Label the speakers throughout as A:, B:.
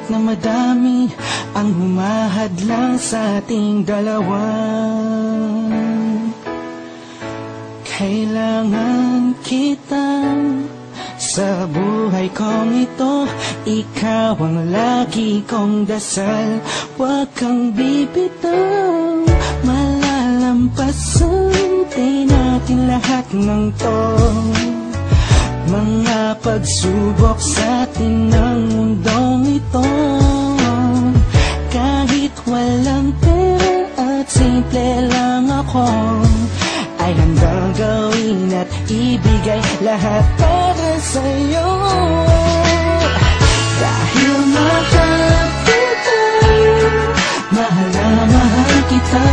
A: na madami ang humahadlang sa ating dalawa. Kailangan kita sa buhay kong ito. Ikaw ang lagi kong dasal. Huwag kang bibitaw, malalampasan din natin lahat ng to. Mga pagsubok sa atin ng mundong ito. Kahit walang pera at simple lang ako, ay handang gawin at ibigay lahat para sa'yo. Dahil mahal kita, mahal na mahal kita.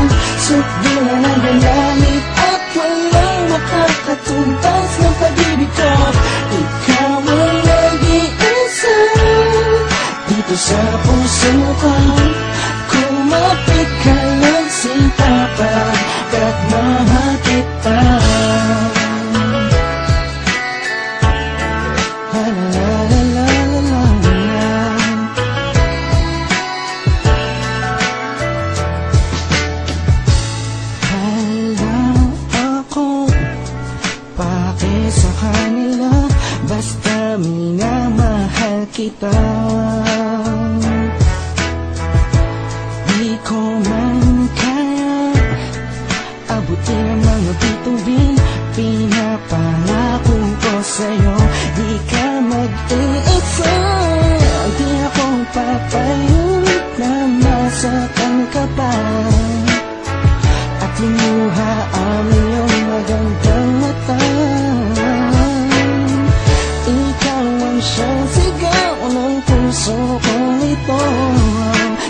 A: Sukdulan ang galamit at walang makakatumbas ng pag-ibig ko. Ikaw ang nag-iisa dito sa puso ko. Kumapit ka lang sinta pagkat mahal kita. Sa kanila, basta minamahal kita. Di ko man kaya abutin ang mga bituin. Pinapangako ko sa'yo, di ka mag-iisa. Di ako papayag na masaktan ka pa at limuha ang iyong magandang mata. Siyang sigaw ng puso kong ito,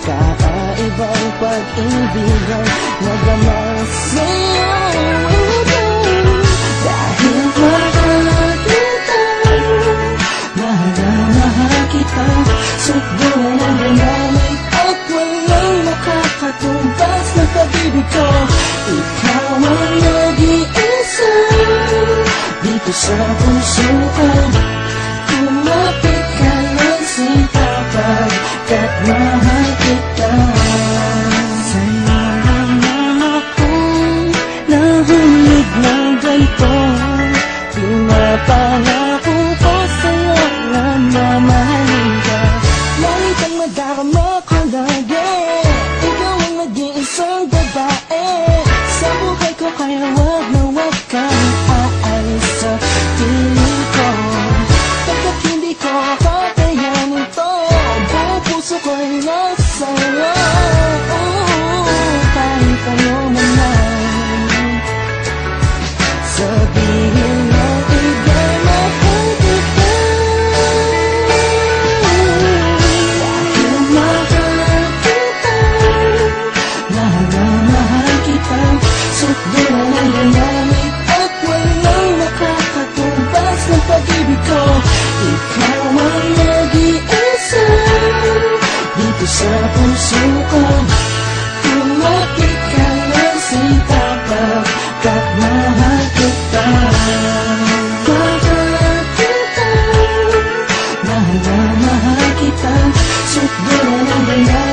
A: kakaibang pag-ibig ang nagamang sa'yo. Dahil mahal kita, mahal na mahal kita. Sukdulan ang galamit at walang makakatumbas ng pag-ibig ko. Ikaw ang nag-iisa dito sa puso ko. Kumapit ka lang sinta pagkat mahal kita. Sa'yo lang naman akong nahulog ng ganito. Pinapangako ko sa'yo na mamahalin ka. Lagi kang madarama ko lagi. Ikaw ang nag-iisang babae sa buhay ko, kaya wag na wag kang aalis sa piling ko. Pagkat hindi ko kakayanin to, buong puso ko'y nasa'yo. Kahit ano naman sabihin mo, iba'y mahal kita. Dahil mahal kita, mahal na mahal kita. Sukdulan ang galamit at walang nakakatumbas ng pag-ibig ko. Ikaw ang nag-iisa dito sa puso ko. Kumapit ka lang sinta pagkat mahal kita. Mahal kita, mahal na mahal kita. Sukdulan ang galamit